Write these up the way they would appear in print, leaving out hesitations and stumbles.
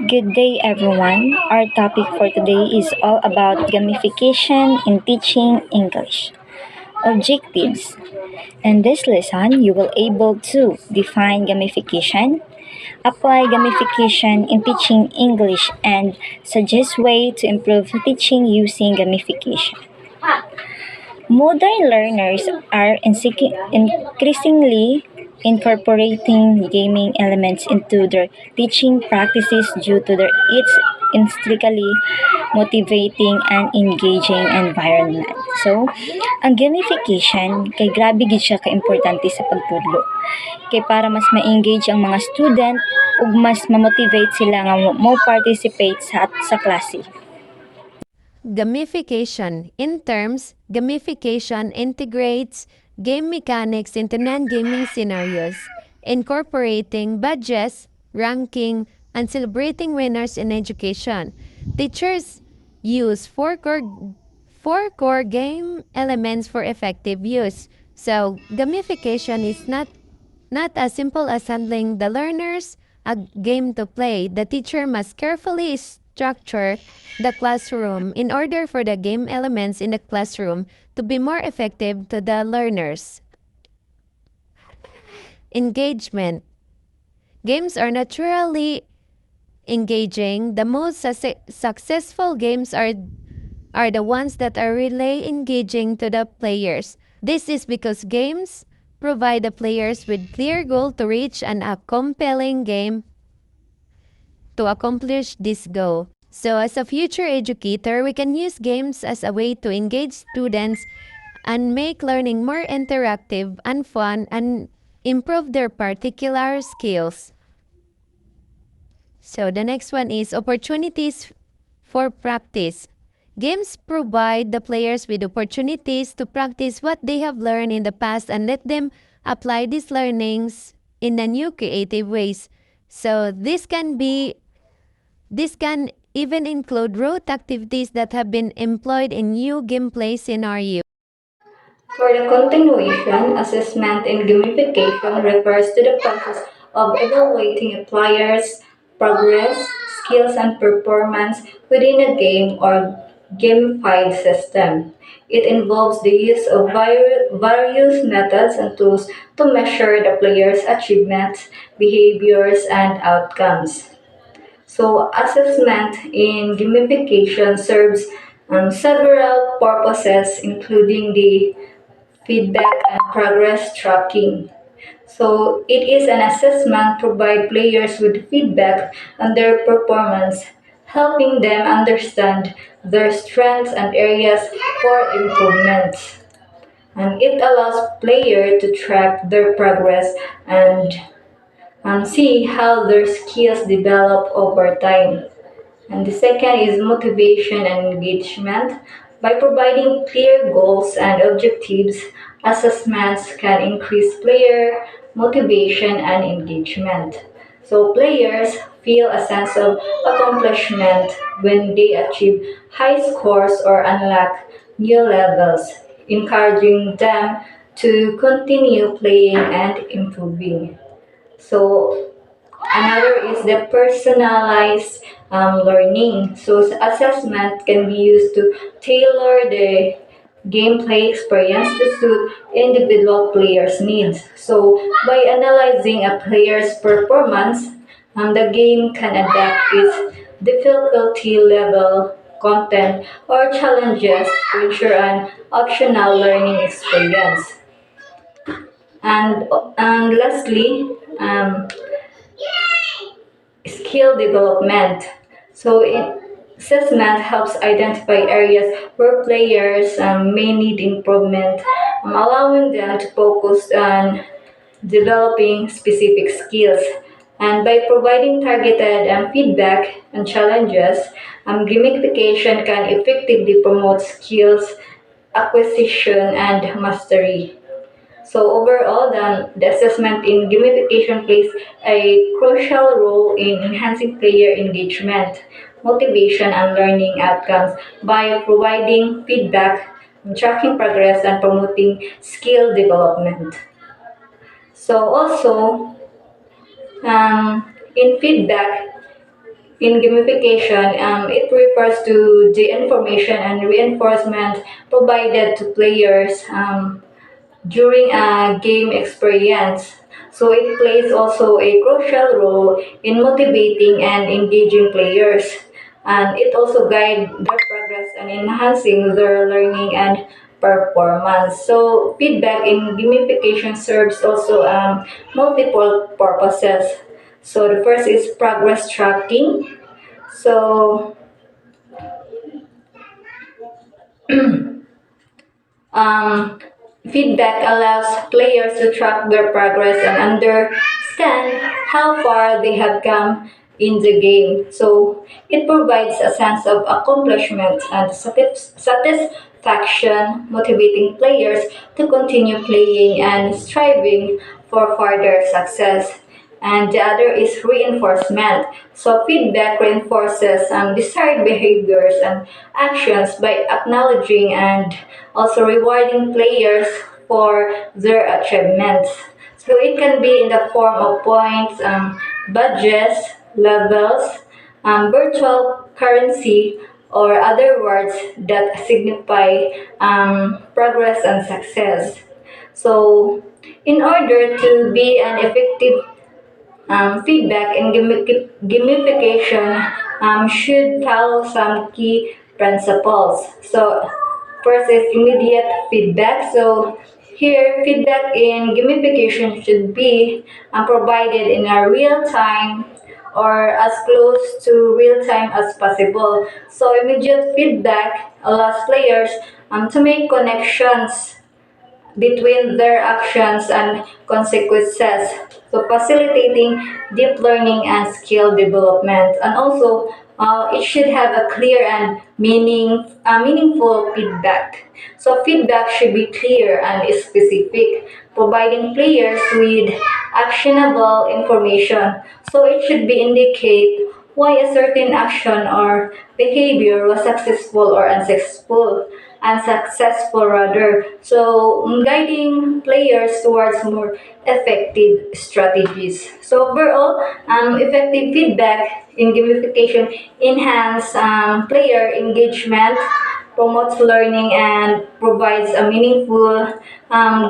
Good day, everyone. Our topic for today is all about gamification in teaching English. Objectives. In this lesson, you will able to define gamification, apply gamification in teaching English, and suggest way to improve teaching using gamification. Modern learners are increasingly incorporating gaming elements into their teaching practices due to its intrinsically motivating and engaging environment. So, ang gamification, kay grabe gid siya ka-importante sa pagtudlo. Kay para mas ma-engage ang mga student ug mas ma-motivate sila nga mo participate sa klase. Gamification. In terms, gamification integrates game mechanics into non-gaming scenarios, incorporating badges, ranking, and celebrating winners in education. Teachers use four core game elements for effective use. So, gamification is not as simple as handling the learners a game to play. The teacher must carefully structure the classroom in order for the game elements in the classroom to be more effective to the learners. Engagement. Games are naturally engaging. The most successful games are the ones that are really engaging to the players. This is because games provide the players with clear goal to reach and a compelling game to accomplish this goal. So as a future educator, we can use games as a way to engage students and make learning more interactive and fun and improve their particular skills. So the next one is opportunities for practice. Games provide the players with opportunities to practice what they have learned in the past and let them apply these learnings in a new creative ways. So this can even include rote activities that have been employed in new gameplay scenario. For the continuation, assessment in gamification refers to the process of evaluating a player's progress, skills, and performance within a game or gamified system. It involves the use of various methods and tools to measure the player's achievements, behaviors, and outcomes. So, assessment in gamification serves several purposes, including the feedback and progress tracking. So it is an assessment provide players with feedback on their performance, helping them understand their strengths and areas for improvements. And it allows player to track their progress and see how their skills develop over time. And the second is motivation and engagement. By providing clear goals and objectives, assessments can increase player motivation and engagement. So players feel a sense of accomplishment when they achieve high scores or unlock new levels, encouraging them to continue playing and improving. So another is the personalized learning. So assessment can be used to tailor the gameplay experience to suit individual players' needs. So by analyzing a player's performance, the game can adapt its difficulty level, content, or challenges to ensure an optional learning experience. And lastly, skill development. So, assessment helps identify areas where players may need improvement, allowing them to focus on developing specific skills. And by providing targeted feedback and challenges, gamification can effectively promote skills acquisition and mastery. So overall, the assessment in gamification plays a crucial role in enhancing player engagement, motivation, and learning outcomes by providing feedback, tracking progress, and promoting skill development. So also, in feedback, In gamification, it refers to the information and reinforcement provided to players during a game experience. So it plays also a crucial role in motivating and engaging players. And it also guides their progress and enhancing their learning and performance. So feedback in gamification serves also multiple purposes. So the first is progress tracking. So Um, feedback allows players to track their progress and understand how far they have come in the game. So it provides a sense of accomplishment and satisfaction, motivating players to continue playing and striving for further success. And the other is reinforcement. So feedback reinforces desired behaviors and actions by acknowledging and also rewarding players for their achievements. So it can be in the form of points, badges, levels, virtual currency, or other words that signify progress and success. So, in order to be an effective feedback and gamification should follow some key principles. So, first is immediate feedback. So, here, feedback in gamification should be provided in a real time or as close to real time as possible. So, immediate feedback allows players to make connections between their actions and consequences, so facilitating deep learning and skill development. And also, it should have a clear and meaningful feedback. So feedback should be clear and specific, providing players with actionable information. So it should be indicate why a certain action or behavior was successful or unsuccessful rather. So guiding players towards more effective strategies. So overall, effective feedback in gamification enhance player engagement, promotes learning, and provides a meaningful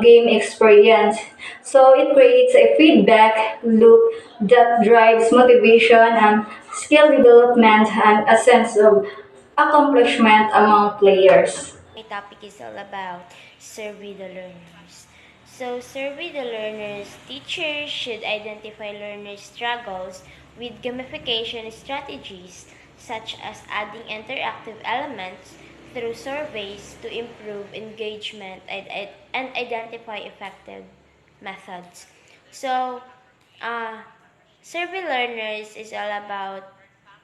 game experience. So it creates a feedback loop that drives motivation and skill development and a sense of accomplishment among players. My topic is all about survey the learners. So, survey the learners, teachers should identify learners' struggles with gamification strategies, such as adding interactive elements through surveys to improve engagement and identify effective methods. So, uh, survey learners is all about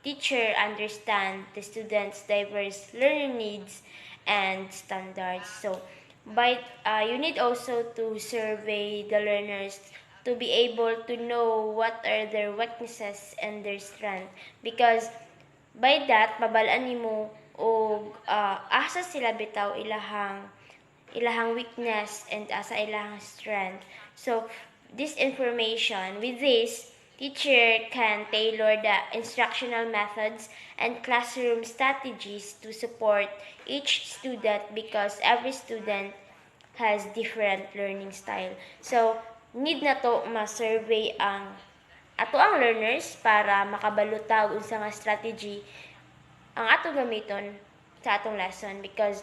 teacher understand the students' diverse learning needs and standards. So, by you need also to survey the learners to be able to know what are their weaknesses and their strength, because by that mabalaan nimo og asa sila bitaw ilahang weakness and asa ilahang strength. So, this information, with this, teacher can tailor the instructional methods and classroom strategies to support each student, because every student has different learning style. So, need na to ma-survey ang ato ang learners para makabalutaw unsa nga strategy ang ato gamiton sa atong lesson, because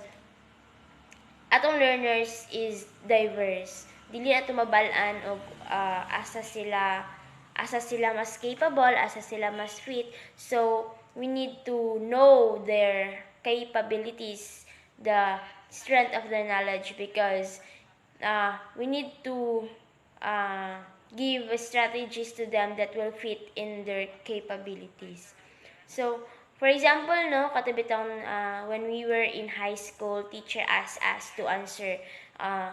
atong learners is diverse. Dili ato mabalaan og asa sila mas capable, asa sila mas fit. So we need to know their capabilities, the strength of their knowledge, because we need to uh, give strategies to them that will fit in their capabilities. So, for example, no, katubitang when we were in high school, teacher asked us to answer uh,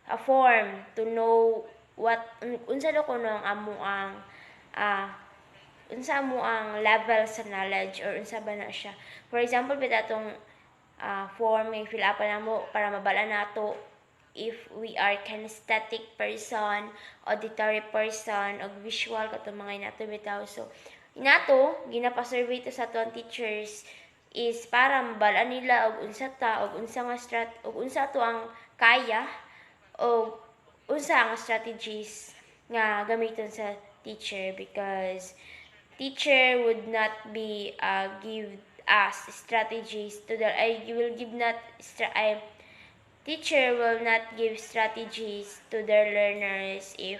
a form to know what unsa do kuno ang amo ang uh, unsa mo ang level sa knowledge, or unsa ba na siya. For example, bita atong form may fill up na mo para mabala nato if we are kinesthetic person, auditory person, o visual katong mga nato bitaw. So, Inato ginapasurvey to sa tuang teachers is para mabalaan nila og unsa ta og unsa nga og unsa to ang kaya o unsa nga strategies nga gamiton sa teacher because teacher would not be give us strategies to the I will give not teacher will not give strategies to their learners if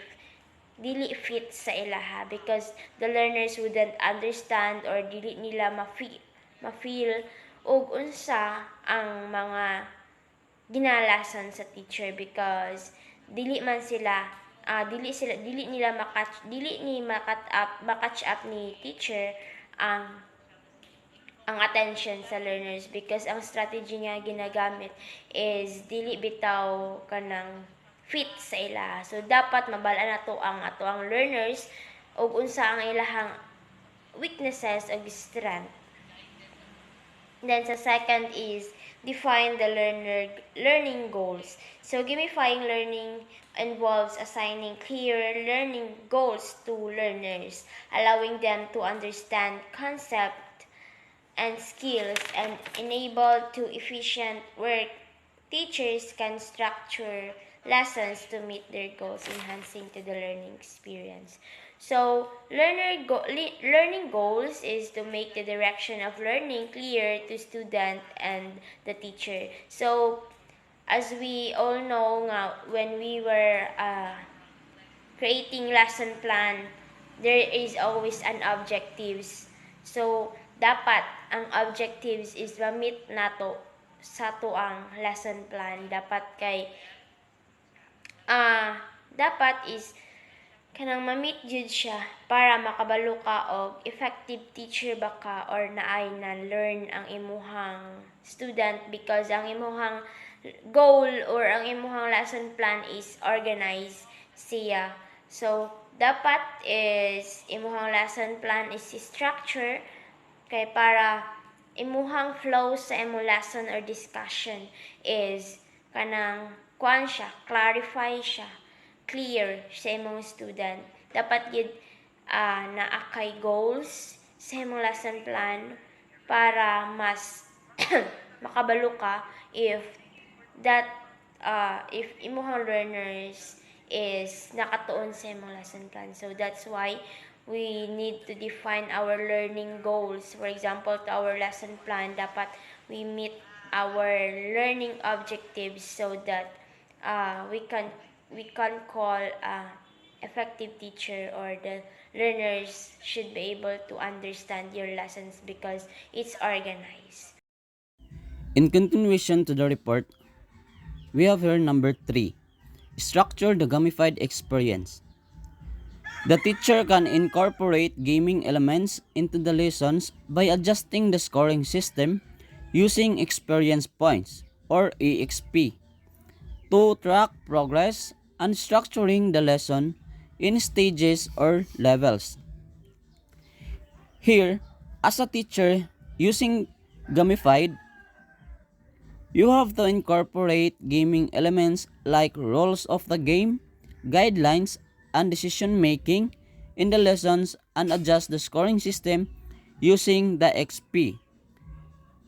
dili fit sa ilaha because the learners wouldn't understand or dili nila ma-feel og unsa ang mga ginalasan sa teacher because dili man sila dili nila makatch up ni teacher ang attention sa learners because ang strategy nga ginagamit is dili bitaw kanang fit sa ila. So dapat mabala na to ang ato ang learners ug unsa ang ilahang weaknesses ug strength. Then sa second is define the learning goals. So gamifying learning involves assigning clear learning goals to learners, allowing them to understand concept and skills and enable to efficient work. Teachers can structure lessons to meet their goals, enhancing to the learning experience. So, learning goals is to make the direction of learning clear to student and the teacher. So, as we all know nga, when we were creating lesson plan, there is always an objectives. So, dapat ang objectives is ma-meet nato sa tuang lesson plan. Dapat kay dapat is kanang ma-meet jud siya para makabalo ka og effective teacher ba ka or naay na learn ang imuhang student because ang imuhang goal or ang imuhang lesson plan is organized siya. So, dapat is imuhang lesson plan is structure kay para imuhang flow sa imong lesson or discussion is kanang kuan siya, clarify siya, clear sa imong student. Dapat gid naakay goals sa imong lesson plan para mas makabalo ka if imuhang learners is nakatuon sa imong lesson plan. So that's why we need to define our learning goals. For example, to our lesson plan, dapat we meet our learning objectives so that we can call effective teacher or the learners should be able to understand your lessons because it's organized. In continuation to the report, we have here number 3, structure the gamified experience. The teacher can incorporate gaming elements into the lessons by adjusting the scoring system using experience points or EXP to track progress and structuring the lesson in stages or levels. Here, as a teacher using gamified, you have to incorporate gaming elements like rules of the game, guidelines, and decision making in the lessons and adjust the scoring system using the XP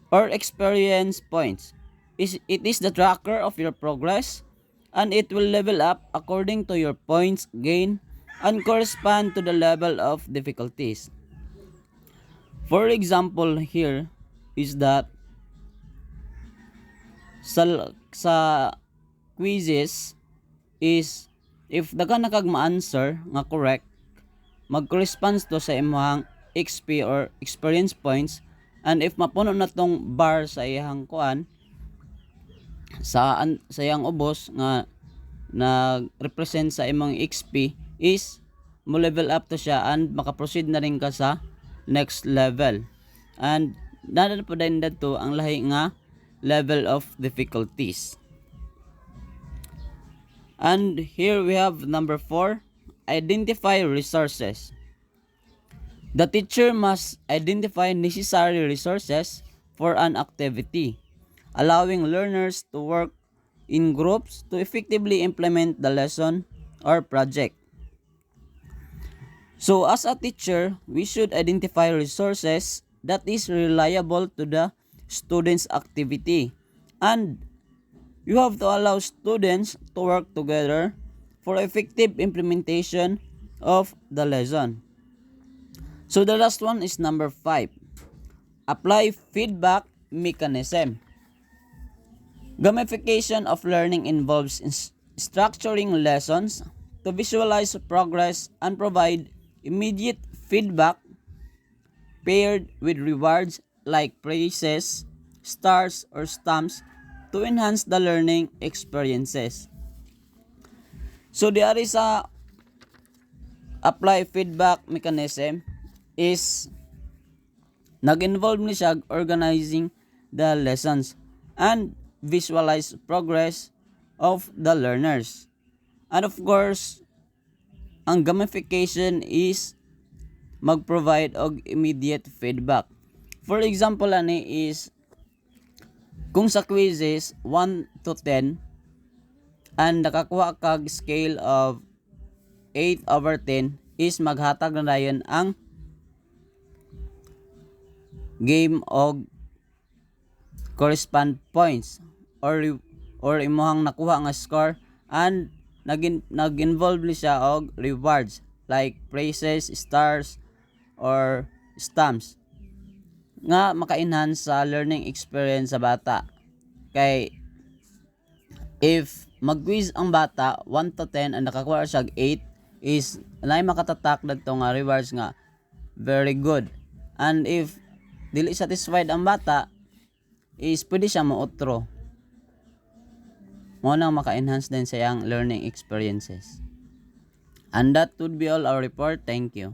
or experience points. It is the tracker of your progress and it will level up according to your points gain and correspond to the level of difficulties. For example, here is that sa quizzes is if daghan na kag ma-answer nga correct, mag-corresponds to sa imong XP or experience points, and if mapuno na tong bar sa iyang kuan sa iyang ubos nga nag-represent sa imong XP is mo level up to siya and maka-proceed na rin ka sa next level. And nada pa din dito ang lahi nga level of difficulties. And here we have number 4, identify resources. The teacher must identify necessary resources for an activity, allowing learners to work in groups to effectively implement the lesson or project. So as a teacher, we should identify resources that is reliable to the students' activity, and you have to allow students to work together for effective implementation of the lesson. So the last one is number 5. Apply feedback mechanism. Gamification of learning involves structuring lessons to visualize progress and provide immediate feedback paired with rewards like praises, stars, or stamps to enhance the learning experiences. So there is a apply feedback mechanism is nag-involve ni siya organizing the lessons and visualize progress of the learners. And of course, ang gamification is mag-provide og immediate feedback. For example ani is kung sa quizzes 1 to 10 and nakakuha kag scale of 8/10 is maghatag na dayon ang game og correspond points or imuhang nakuha nga score and nag-involve ni siya og rewards like praises, stars, or stamps nga maka-enhance sa learning experience sa bata. Kay if mag-quiz ang bata 1 to 10 and nakakuha siya 8 is nay makatatak dagto nga rewards nga very good. And if dili satisfied ang bata is pwede siya mautro. Mo nang maka-enhance din sa iyang learning experiences. And that would be all our report. Thank you.